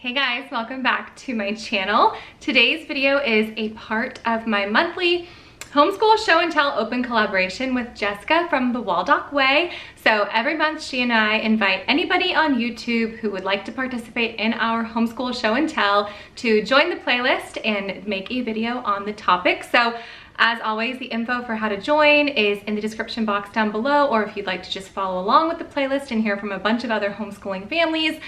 Hey guys, welcome back to my channel. Today's video is a part of my monthly Homeschool Show and Tell open collaboration with Jessica from the Waldock Way. So every month she and I invite anybody on YouTube who would like to participate in our Homeschool Show and Tell to join the playlist and make a video on the topic. So as always, the info for how to join is in the description box down below, or if you'd like to just follow along with the playlist and hear from a bunch of other homeschooling families,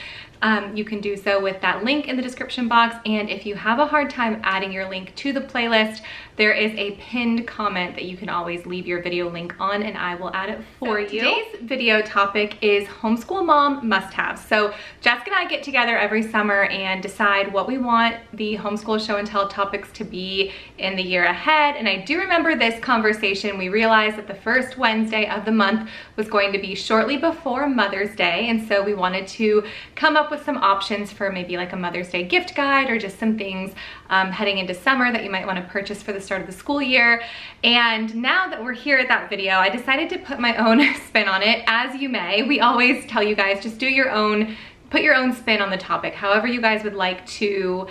you can do so with that link in the description box. And if you have a hard time adding your link to the playlist, there is a pinned comment that you can always leave your video link on and I will add it for you. Today's video topic is Homeschool Mom Must Haves. So Jessica and I get together every summer and decide what we want the Homeschool Show and Tell topics to be in the year ahead. And I do remember this conversation. We realized that the first Wednesday of the month was going to be shortly before Mother's Day. And so we wanted to come up with some options for maybe like a Mother's Day gift guide or just some things heading into summer that you might want to purchase for the start of the school year. And now that we're here at that video, I decided to put my own spin on it, as you may. We always tell you guys, just do your own, put your own spin on the topic, however you guys would like to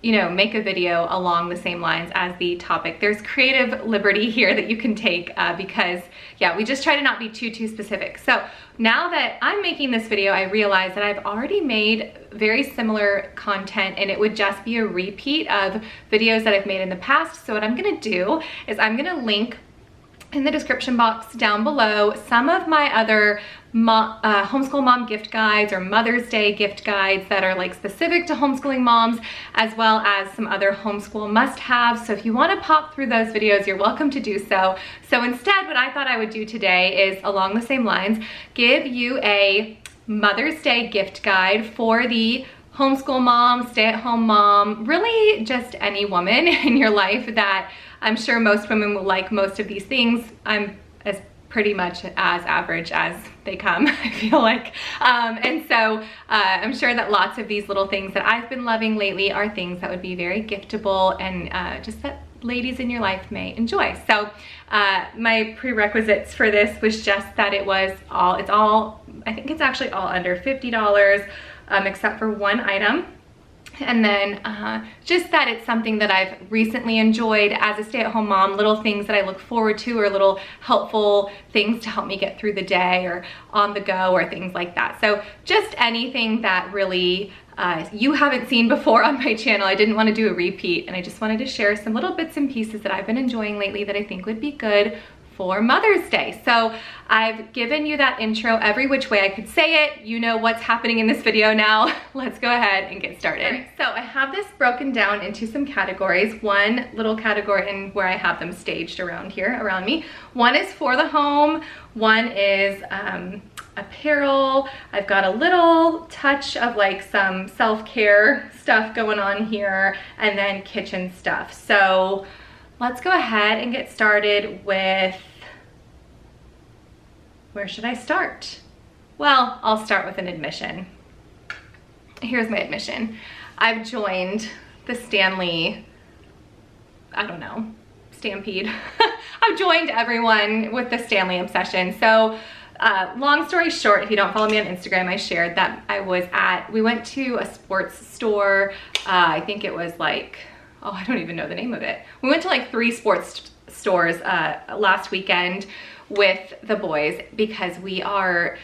you know, make a video along the same lines as the topic. There's creative liberty here that you can take because yeah, we just try to not be too specific. So now that I'm making this video, I realize that I've already made very similar content and it would just be a repeat of videos that I've made in the past. So what I'm gonna do is I'm gonna link in the description box down below some of my other homeschool mom gift guides or Mother's Day gift guides that are like specific to homeschooling moms, as well as some other homeschool must-haves. So if you want to pop through those videos, you're welcome to do so. So instead, what I thought I would do today is along the same lines, give you a Mother's Day gift guide for the homeschool mom, stay-at-home mom, really just any woman in your life that I'm sure most women will like most of these things. I'm as pretty much as average as they come, I feel like. And so I'm sure that lots of these little things that I've been loving lately are things that would be very giftable and just that ladies in your life may enjoy. So my prerequisites for this was just that I think it's actually all under $50 except for one item. And then just that it's something that I've recently enjoyed as a stay-at-home mom, little things that I look forward to or little helpful things to help me get through the day or on the go or things like that. So just anything that really you haven't seen before on my channel. I didn't want to do a repeat and I just wanted to share some little bits and pieces that I've been enjoying lately that I think would be good for Mother's Day. So I've given you that intro every which way I could say it. You know what's happening in this video now. Let's go ahead and get started. Right, so I have this broken down into some categories. One little category and where I have them staged around here, around me. One is for the home. One is apparel. I've got a little touch of like some self-care stuff going on here, and then kitchen stuff. So let's go ahead and get started with, where should I start? Well, I'll start with an admission. Here's my admission. I've joined the Stanley, I don't know, Stampede. I've joined everyone with the Stanley obsession. So long story short, if you don't follow me on Instagram, I shared that we went to a sports store. I think it was like, oh, I don't even know the name of it. We went to like 3 sports stores last weekend with the boys because we are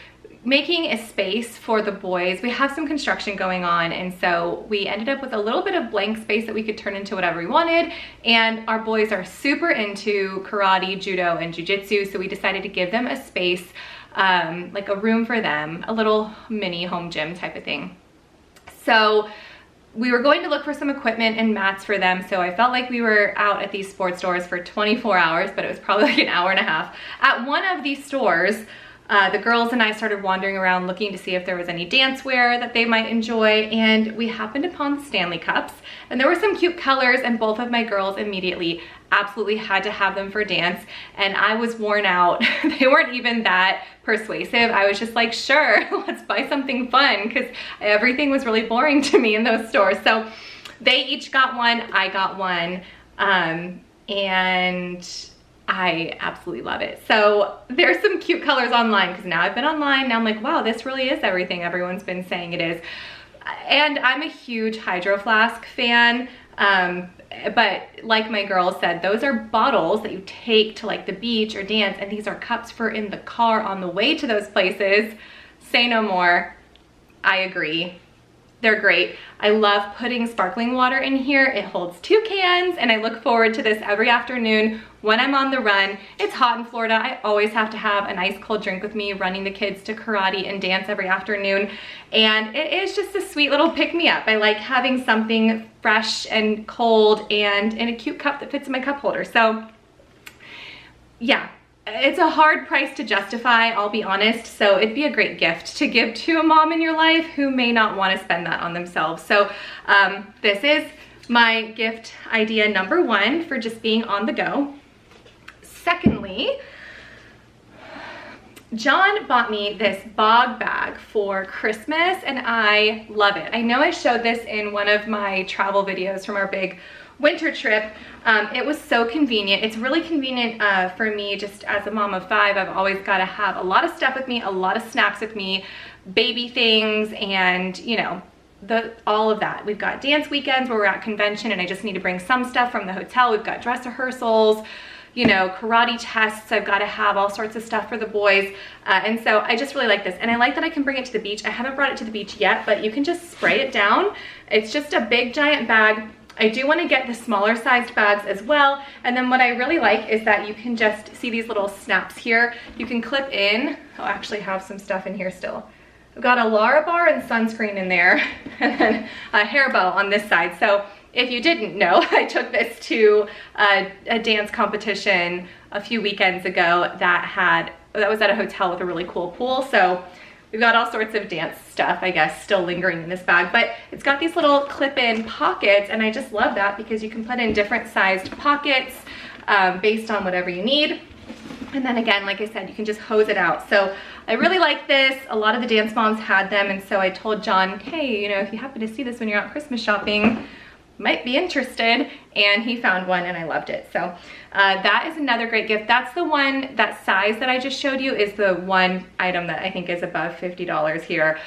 making a space for the boys. We have some construction going on, and so we ended up with a little bit of blank space that we could turn into whatever we wanted. And our boys are super into karate, judo, and jiu-jitsu, so we decided to give them a space, like a room for them, a little mini home gym type of thing. So we were going to look for some equipment and mats for them, so I felt like we were out at these sports stores for 24 hours, but it was probably like an hour and a half. At one of these stores, the girls and I started wandering around looking to see if there was any dance wear that they might enjoy, and we happened upon the Stanley Cups, and there were some cute colors, and both of my girls immediately absolutely had to have them for dance, and I was worn out. They weren't even that persuasive. I was just like, sure, let's buy something fun, because everything was really boring to me in those stores. So they each got one, I got one, and I absolutely love it. So there's some cute colors online, because now I've been online, now I'm like, wow, this really is everything everyone's been saying it is. And I'm a huge Hydro Flask fan. But like my girls said, those are bottles that you take to like the beach or dance, and these are cups for in the car on the way to those places. Say no more. I agree. They're great. I love putting sparkling water in here. It holds 2 cans, and I look forward to this every afternoon when I'm on the run. It's hot in Florida. I always have to have a nice cold drink with me, running the kids to karate and dance every afternoon. And it is just a sweet little pick-me-up. I like having something fresh and cold and in a cute cup that fits in my cup holder. So yeah. It's a hard price to justify, I'll be honest, so it'd be a great gift to give to a mom in your life who may not want to spend that on themselves. So this is my gift idea number 1 for just being on the go. Secondly, John bought me this bog bag for Christmas, and I love it. I know I showed this in one of my travel videos from our big winter trip. It was so convenient. It's really convenient for me just as a mom of 5. I've always got to have a lot of stuff with me, a lot of snacks with me, baby things, and you know, all of that. We've got dance weekends where we're at convention and I just need to bring some stuff from the hotel. We've got dress rehearsals, you know, karate tests. I've got to have all sorts of stuff for the boys. And so I just really like this. And I like that I can bring it to the beach. I haven't brought it to the beach yet, but you can just spray it down. It's just a big giant bag. I do want to get the smaller sized bags as well. And then what I really like is that you can just see these little snaps here. You can clip in. I'll actually have some stuff in here still. I've got a Lara bar and sunscreen in there, and then a hair bow on this side. So if you didn't know, I took this to a dance competition a few weekends ago that was at a hotel with a really cool pool. So we've got all sorts of dance stuff, I guess, still lingering in this bag, but it's got these little clip-in pockets, and I just love that because you can put in different sized pockets based on whatever you need. And then again, like I said, you can just hose it out. So I really like this. A lot of the dance moms had them, and so I told John, hey, you know, if you happen to see this when you're out Christmas shopping, might be interested, and he found one and I loved it. So that is another great gift. That's the one, that size that I just showed you is the one item that I think is above $50 here.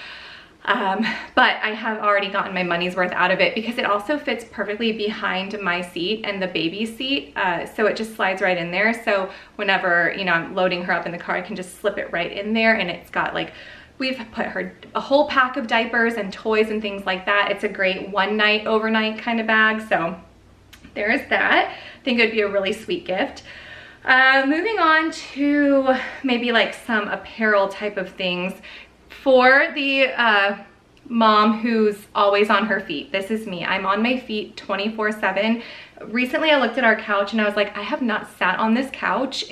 But I have already gotten my money's worth out of it because it also fits perfectly behind my seat and the baby seat. So it just slides right in there. So whenever, you know, I'm loading her up in the car, I can just slip it right in there, and it's got like, we've put her a whole pack of diapers and toys and things like that. It's a great one night, overnight kind of bag. So there's that. I think it would be a really sweet gift. Moving on to maybe like some apparel type of things for the mom who's always on her feet. This is me. I'm on my feet 24/7. Recently I looked at our couch and I was like, I have not sat on this couch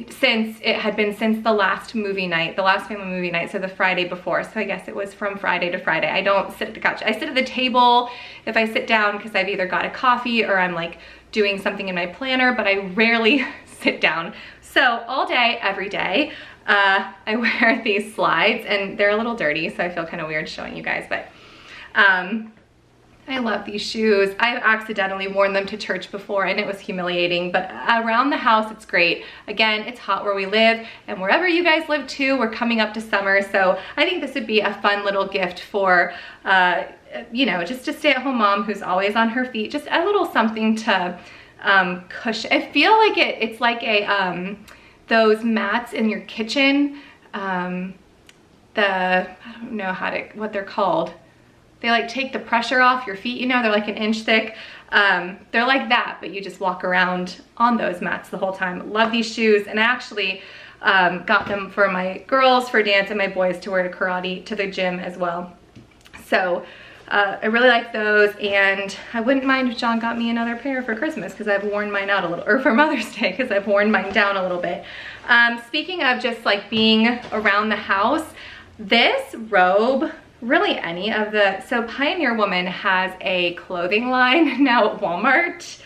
since the last movie night, the last family movie night, so the Friday before. So I guess it was from Friday to Friday. I don't sit at the couch. I sit at the table if I sit down because I've either got a coffee or I'm like doing something in my planner, but I rarely sit down. So all day, every day, I wear these slides, and they're a little dirty, so I feel kind of weird showing you guys, but I love these shoes. I've accidentally worn them to church before and it was humiliating, but around the house it's great. Again, it's hot where we live, and wherever you guys live too, we're coming up to summer, so I think this would be a fun little gift for you know, just a stay-at-home mom who's always on her feet. Just a little something to cushion. I feel like it's like a those mats in your kitchen, I don't know what they're called. They like take the pressure off your feet, you know, they're like an inch thick. They're like that, but you just walk around on those mats the whole time. Love these shoes, and I actually got them for my girls for dance and my boys to wear to karate to the gym as well. So I really like those, and I wouldn't mind if John got me another pair for Christmas because I've worn mine out a little, or for Mother's Day because I've worn mine down a little bit. Speaking of just like being around the house, this robe, really any of so Pioneer Woman has a clothing line now at Walmart,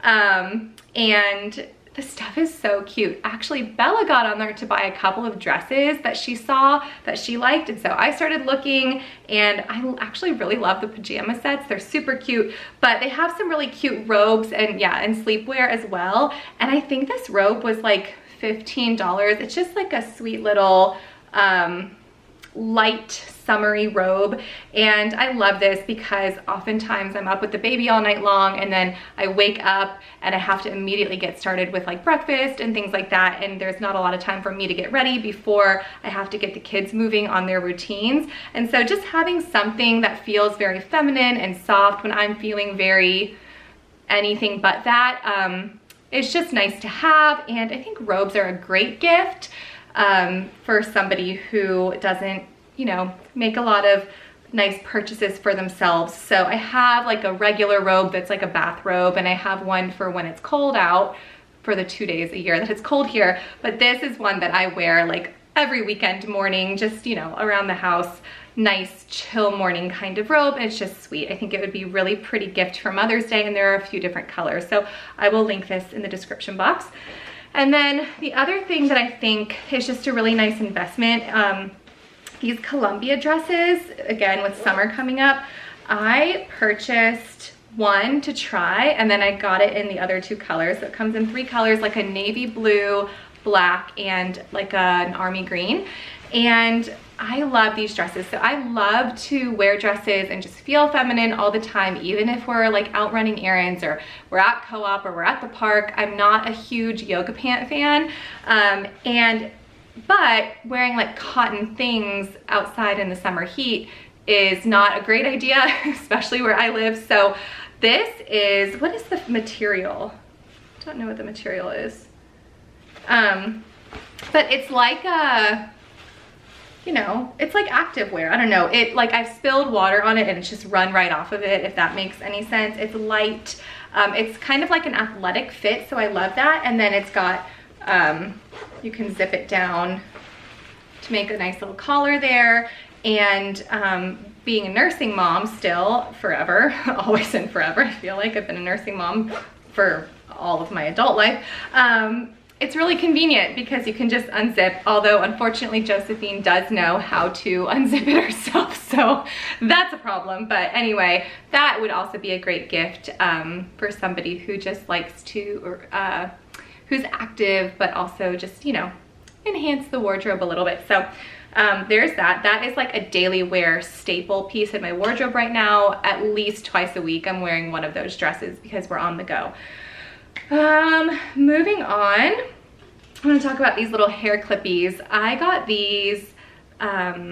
and the stuff is so cute. Actually, Bella got on there to buy a couple of dresses that she saw that she liked, and so I started looking, and I actually really love the pajama sets. They're super cute, but they have some really cute robes and and sleepwear as well, and I think this robe was like $15. It's just like a sweet little light summery robe, and I love this because oftentimes I'm up with the baby all night long, and then I wake up and I have to immediately get started with like breakfast and things like that, and there's not a lot of time for me to get ready before I have to get the kids moving on their routines. And so just having something that feels very feminine and soft when I'm feeling very anything but that, it's just nice to have. And I think robes are a great gift for somebody who doesn't, you know, make a lot of nice purchases for themselves. So I have like a regular robe that's like a bathrobe, and I have one for when it's cold out for the 2 days a year that it's cold here. But this is one that I wear like every weekend morning, just, you know, around the house. Nice chill morning kind of robe. It's just sweet. I think it would be a really pretty gift for Mother's Day, and there are a few different colors. So I will link this in the description box. And then the other thing that I think is just a really nice investment, these Columbia dresses, again with summer coming up, I purchased one to try, and then I got it in the other 2 colors. So it comes in 3 colors, like a navy blue, black, and like an army green. And I love these dresses. So I love to wear dresses and just feel feminine all the time, even if we're like out running errands or we're at co-op or we're at the park. I'm not a huge yoga pant fan. But wearing like cotton things outside in the summer heat is not a great idea, especially where I live. So this is, what is the material? I don't know what the material is. But it's like a, you know, it's like active wear. I don't know. It, like, I've spilled water on it and it's just run right off of it, if that makes any sense. It's light. It's kind of like an athletic fit, so I love that. And then it's got, you can zip it down to make a nice little collar there. And being a nursing mom still, forever, always and forever, I feel like I've been a nursing mom for all of my adult life. It's really convenient because you can just unzip, although unfortunately Josephine does know how to unzip it herself, so that's a problem. But anyway, that would also be a great gift for somebody who just likes to, who's active, but also just, you know, enhance the wardrobe a little bit. So there's that. That is like a daily wear staple piece in my wardrobe right now. At least twice a week I'm wearing one of those dresses because we're on the go. Moving on, I'm going to talk about these little hair clippies. I got these back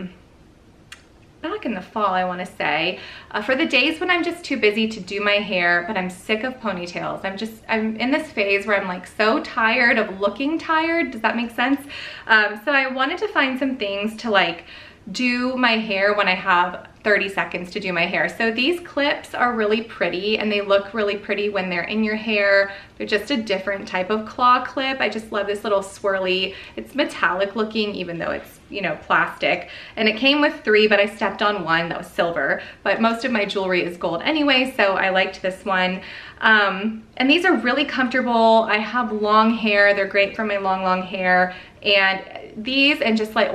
in the fall, I want to say, for the days when I'm just too busy to do my hair, but I'm sick of ponytails. I'm in this phase where I'm like so tired of looking tired. Does that make sense? So I wanted to find some things to like do my hair when I have 30 seconds to do my hair. So these clips are really pretty, and they look really pretty when they're in your hair. They're just a different type of claw clip. I just love this little swirly. It's metallic looking, even though it's, you know, plastic. And it came with 3, but I stepped on 1 that was silver. But most of my jewelry is gold anyway, so I liked this one. And these are really comfortable. I have long hair. They're great for my long hair. And these, and just like,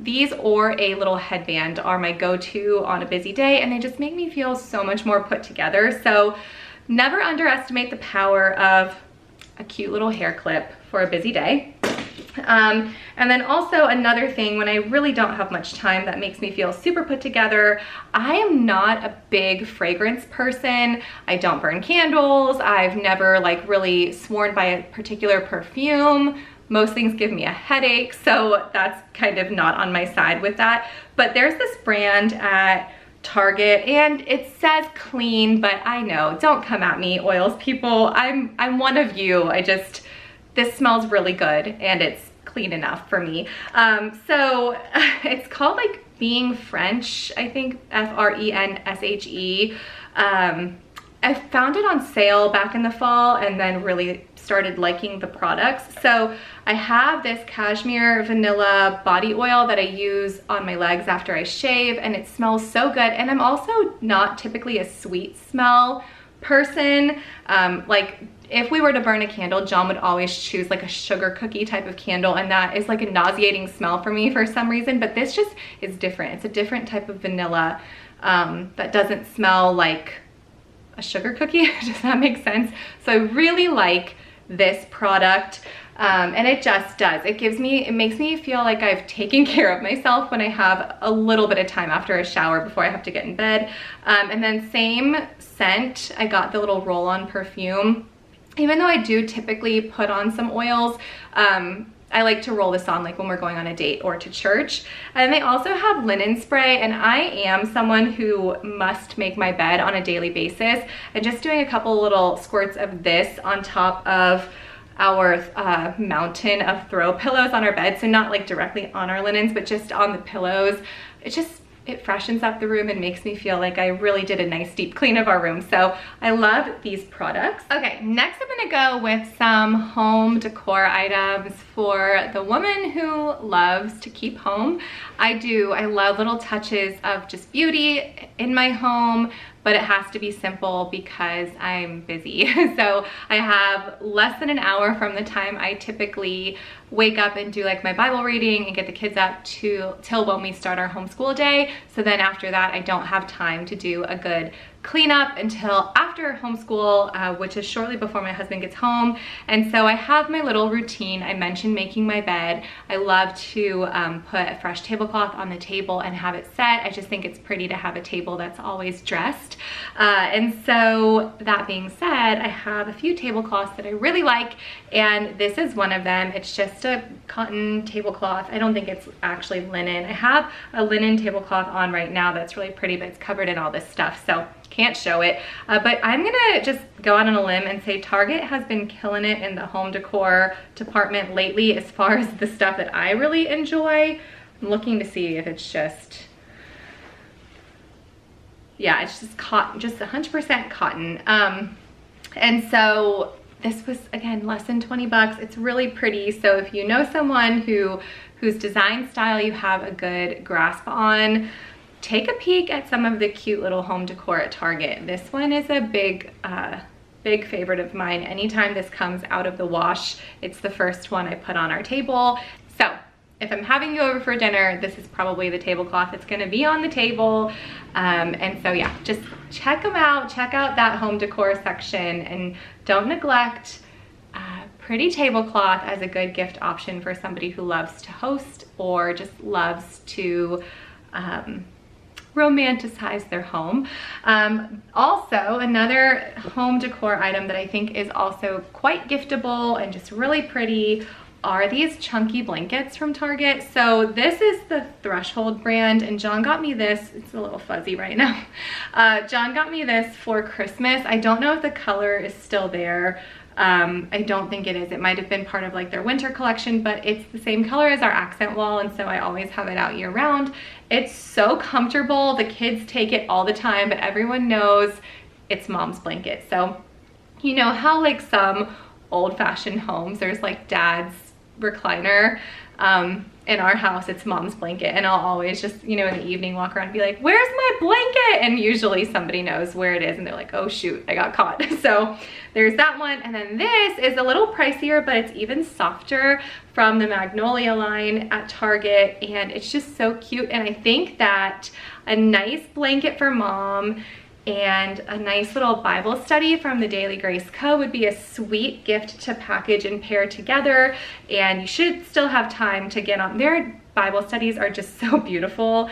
these or a little headband are my go-to on a busy day, and they just make me feel so much more put together. So never underestimate the power of a cute little hair clip for a busy day. And then also another thing, when I really don't have much time that makes me feel super put together, I am not a big fragrance person. I don't burn candles. I've never like really sworn by a particular perfume. Most things give me a headache, so that's kind of not on my side with that. But there's this brand at Target, and it says clean, but I know, don't come at me, oils people. I'm one of you. This smells really good, and it's clean enough for me. So it's called like Being French, I think, F-R-E-N-S-H-E. I found it on sale back in the fall and then really started liking the products. So I have this cashmere vanilla body oil that I use on my legs after I shave, and it smells so good. And I'm also not typically a sweet smell person. Like if we were to burn a candle, John would always choose like a sugar cookie type of candle, and that is like a nauseating smell for me for some reason. But this just is different. It's a different type of vanilla that doesn't smell like a sugar cookie. Does that make sense? So I really like this product. And it just does. It makes me feel like I've taken care of myself when I have a little bit of time after a shower before I have to get in bed. And then same scent, I got the little roll-on perfume. Even though I do typically put on some oils, I like to roll this on like when we're going on a date or to church. And they also have linen spray, and I am someone who must make my bed on a daily basis. And just doing a couple little squirts of this on top of our mountain of throw pillows on our bed, so not like directly on our linens, but just on the pillows, it freshens up the room and makes me feel like I really did a nice deep clean of our room. So I love these products. Okay, next I'm gonna go with some home decor items for the woman who loves to keep home. I love little touches of just beauty in my home, but it has to be simple because I'm busy. So I have less than an hour from the time I typically wake up and do like my Bible reading and get the kids up till when we start our homeschool day. So then after that, I don't have time to do a good cleanup until after homeschool, which is shortly before my husband gets home. And so I have my little routine. I mentioned making my bed. I love to put a fresh tablecloth on the table and have it set. I just think it's pretty to have a table that's always dressed. And so that being said, I have a few tablecloths that I really like, and this is one of them. It's just a cotton tablecloth. I don't think it's actually linen. I have a linen tablecloth on right now that's really pretty, but it's covered in all this stuff, so can't show it. But I'm gonna just go out on a limb and say Target has been killing it in the home decor department lately as far as the stuff that I really enjoy. I'm looking to see if it's just, yeah, it's just cotton, just 100% cotton. And so this was, again, less than 20 bucks. It's really pretty. So if you know someone whose design style you have a good grasp on, take a peek at some of the cute little home decor at Target. This one is a big favorite of mine. Anytime this comes out of the wash, it's the first one I put on our table. So if I'm having you over for dinner, this is probably the tablecloth that's gonna be on the table. And so yeah, just check them out. Check out that home decor section, and don't neglect pretty tablecloth as a good gift option for somebody who loves to host or just loves to romanticize their home. Also, another home decor item that I think is also quite giftable and just really pretty are these chunky blankets from Target. So this is the Threshold brand, and John got me this. It's a little fuzzy right now. John got me this for Christmas. I don't know if the color is still there. I don't think it is. It might have been part of like their winter collection, but it's the same color as our accent wall, and so I always have it out year round. It's so comfortable. The kids take it all the time, but everyone knows it's mom's blanket. So you know how like some old-fashioned homes, there's like dad's recliner. In our house, it's mom's blanket, and I'll always just, you know, in the evening walk around and be like, where's my blanket? And usually somebody knows where it is and they're like, oh shoot, I got caught. So there's that one. And then this is a little pricier, but it's even softer, from the Magnolia line at Target, and it's just so cute. And I think that a nice blanket for mom and a nice little Bible study from the Daily Grace Co. would be a sweet gift to package and pair together. And you should still have time to get on. Their Bible studies are just so beautiful.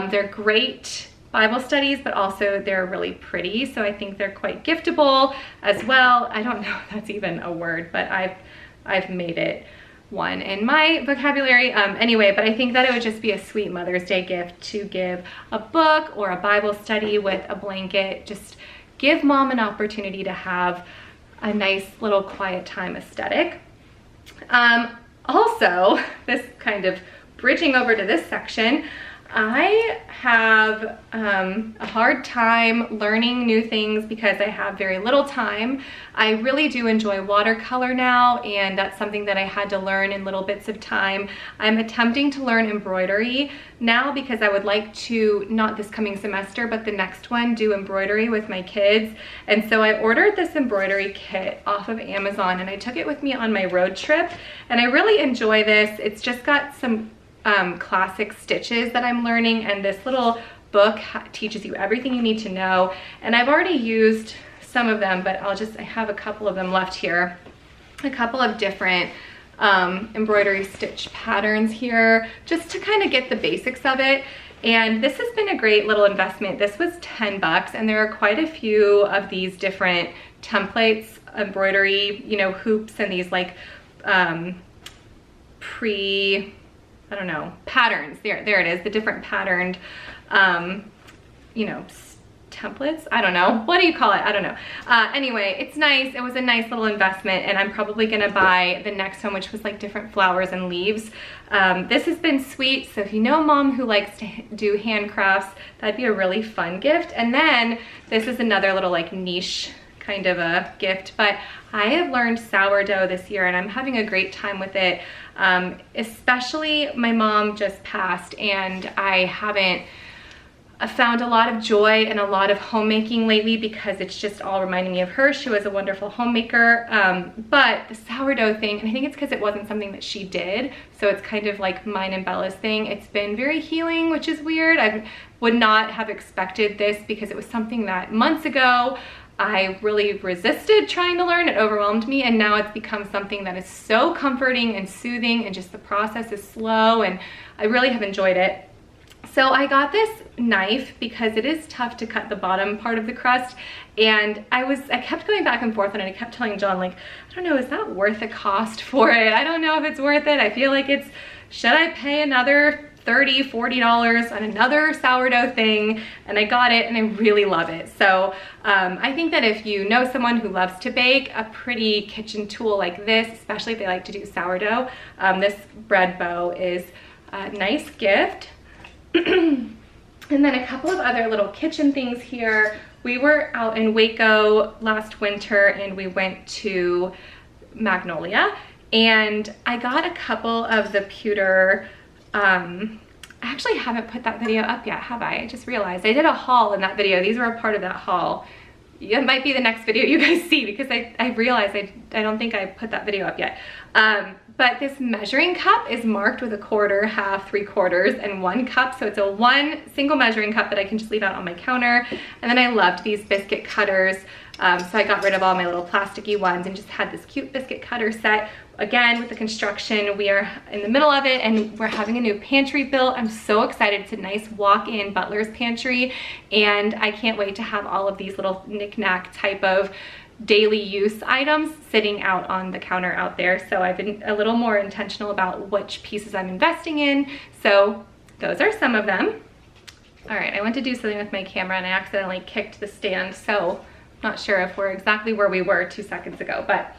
They're great Bible studies, but also they're really pretty. So I think they're quite giftable as well. I don't know if that's even a word, but I've made it one in my vocabulary. Anyway, but I think that it would just be a sweet Mother's Day gift to give a book or a Bible study with a blanket. Just give mom an opportunity to have a nice little quiet time aesthetic. Also, this kind of bridging over to this section, I have a hard time learning new things because I have very little time. I really do enjoy watercolor now, and that's something that I had to learn in little bits of time. I'm attempting to learn embroidery now because I would like to, not this coming semester, but the next one, do embroidery with my kids. And so I ordered this embroidery kit off of Amazon, and I took it with me on my road trip, and I really enjoy this. It's just got some classic stitches that I'm learning, and this little book teaches you everything you need to know. And I've already used some of them, but I have a couple of them left here. A couple of different embroidery stitch patterns here, just to kind of get the basics of it. And this has been a great little investment. This was 10 bucks, and there are quite a few of these different templates, embroidery, you know, hoops, and these like I don't know, patterns. There it is, the different patterned, you know, templates. I don't know. What do you call it? I don't know. Anyway, it's nice. It was a nice little investment, and I'm probably gonna buy the next one, which was like different flowers and leaves. This has been sweet. So if you know a mom who likes to do handcrafts, that'd be a really fun gift. And then this is another little like niche kind of a gift, but I have learned sourdough this year and I'm having a great time with it. Especially my mom just passed, and I found a lot of joy and a lot of homemaking lately because it's just all reminding me of her. She was a wonderful homemaker, but the sourdough thing, and I think it's because it wasn't something that she did, so it's kind of like mine and Bella's thing. It's been very healing, which is weird. I would not have expected this because it was something that months ago I really resisted trying to learn. It overwhelmed me, and now it's become something that is so comforting and soothing, and just the process is slow, and I really have enjoyed it. So I got this knife because it is tough to cut the bottom part of the crust, and I kept going back and forth, and I kept telling John, like, I don't know, is that worth the cost for it? I don't know if it's worth it. I feel like should I pay another $30, $40 on another sourdough thing? And I got it, and I really love it. So I think that if you know someone who loves to bake, a pretty kitchen tool like this, especially if they like to do sourdough, this bread bow is a nice gift. And then a couple of other little kitchen things here. We were out in Waco last winter, and we went to Magnolia, and I got a couple of the pewter, I actually haven't put that video up yet, have I? I just realized I did a haul in that video. These were a part of that haul. It might be the next video you guys see, because I realized I don't think I put that video up yet. But this measuring cup is marked with a quarter, half, 3/4, and 1 cup. So it's a one single measuring cup that I can just leave out on my counter. And then I loved these biscuit cutters. So I got rid of all my little plasticky ones and just had this cute biscuit cutter set. Again, with the construction, we are in the middle of it, and we're having a new pantry built. I'm so excited. It's a nice walk-in butler's pantry, and I can't wait to have all of these little knick-knack type of daily use items sitting out on the counter out there. So I've been a little more intentional about which pieces I'm investing in. So those are some of them. All right, I went to do something with my camera and I accidentally kicked the stand, so not sure if we're exactly where we were 2 seconds ago, but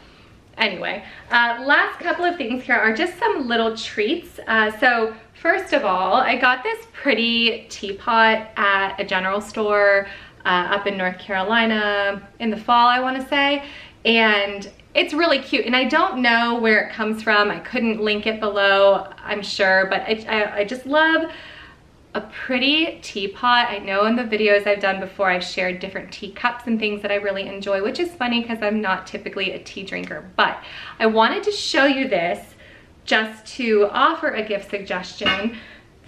anyway, last couple of things here are just some little treats. So first of all, I got this pretty teapot at a general store up in North Carolina in the fall, I want to say, and it's really cute, and I don't know where it comes from. I couldn't link it below, I'm sure, but I just love a pretty teapot. I know in the videos I've done before, I've shared different teacups and things that I really enjoy, which is funny because I'm not typically a tea drinker, but I wanted to show you this just to offer a gift suggestion.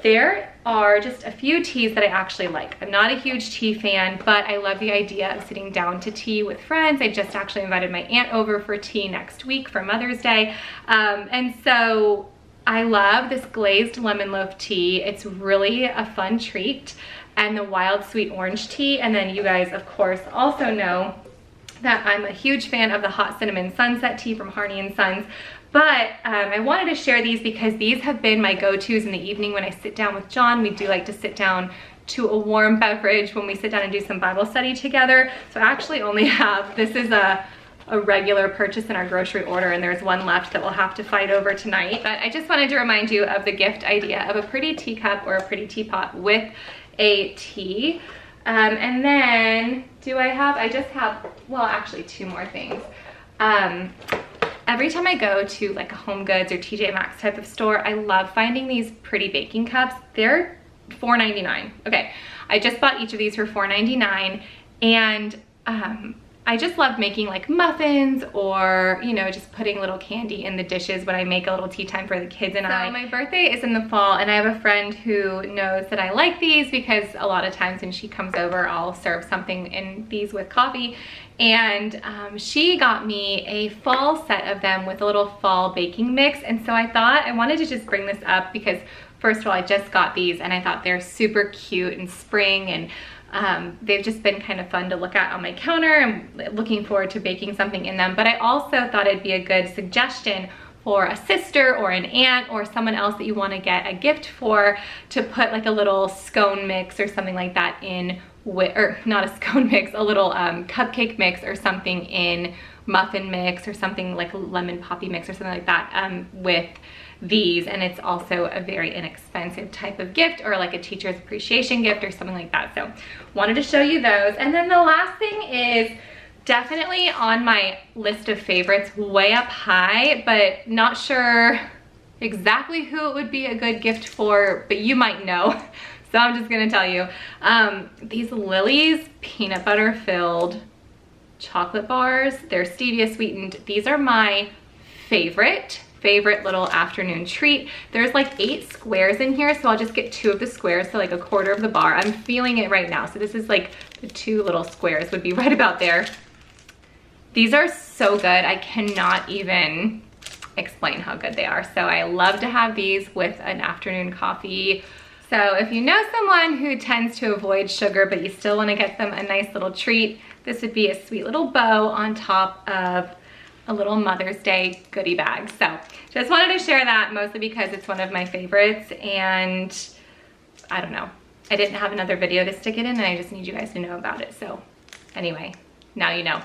There are just a few teas that I actually like. I'm not a huge tea fan, but I love the idea of sitting down to tea with friends. I just actually invited my aunt over for tea next week for Mother's Day. And so I love this glazed lemon loaf tea. It's really a fun treat. And the wild sweet orange tea. And then you guys, of course, also know that I'm a huge fan of the hot cinnamon sunset tea from Harney & Sons. But I wanted to share these because these have been my go-tos in the evening when I sit down with John. We do like to sit down to a warm beverage when we sit down and do some Bible study together. So I actually only have, this is a regular purchase in our grocery order, and there's one left that we'll have to fight over tonight. But I just wanted to remind you of the gift idea of a pretty teacup or a pretty teapot with a tea. And then I just have, well, actually 2 more things. Every time I go to like a Home Goods or TJ Maxx type of store, I love finding these pretty baking cups. They're $4.99. Okay, I just bought each of these for $4.99, and I just love making like muffins or, you know, just putting little candy in the dishes when I make a little tea time for the kids and I. My birthday is in the fall and I have a friend who knows that I like these because a lot of times when she comes over, I'll serve something in these with coffee. And she got me a fall set of them with a little fall baking mix. And so I thought I wanted to just bring this up because first of all, I just got these and I thought they're super cute and spring, and they've just been kind of fun to look at on my counter. I'm looking forward to baking something in them, but I also thought it'd be a good suggestion for a sister or an aunt or someone else that you want to get a gift for, to put like a little scone mix or something like that in with, or not a scone mix, a little cupcake mix or something in muffin mix or something like a lemon poppy mix or something like that with these. And it's also a very inexpensive type of gift, or like a teacher's appreciation gift or something like that. So wanted to show you those. And then the last thing is definitely on my list of favorites, way up high, but not sure exactly who it would be a good gift for, but you might know. So I'm just gonna tell you, these Lily's peanut butter filled chocolate bars, they're stevia sweetened. These are my favorite little afternoon treat. There's like 8 squares in here, so I'll just get 2 of the squares, so like a quarter of the bar. I'm feeling it right now. So this is like the 2 little squares would be right about there. These are so good. I cannot even explain how good they are. So I love to have these with an afternoon coffee. So if you know someone who tends to avoid sugar, but you still want to get them a nice little treat, this would be a sweet little bow on top of a little Mother's Day goodie bag. So just wanted to share that, mostly because it's one of my favorites, and I don't know, I didn't have another video to stick it in and I just need you guys to know about it. So anyway, now you know.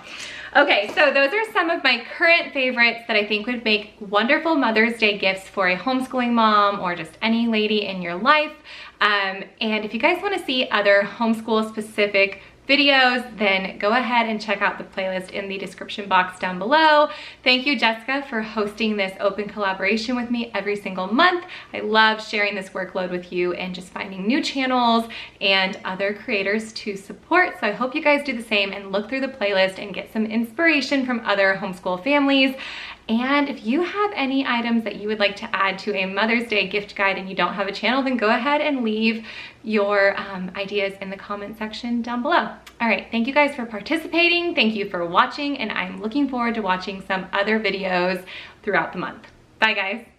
Okay, so those are some of my current favorites that I think would make wonderful Mother's Day gifts for a homeschooling mom or just any lady in your life. And if you guys want to see other homeschool specific videos, then go ahead and check out the playlist in the description box down below. Thank you, Jessica, for hosting this open collaboration with me every single month. I love sharing this workload with you and just finding new channels and other creators to support. So I hope you guys do the same and look through the playlist and get some inspiration from other homeschool families. And if you have any items that you would like to add to a Mother's Day gift guide and you don't have a channel, then go ahead and leave your ideas in the comment section down below. All right, thank you guys for participating. Thank you for watching, and I'm looking forward to watching some other videos throughout the month. Bye, guys.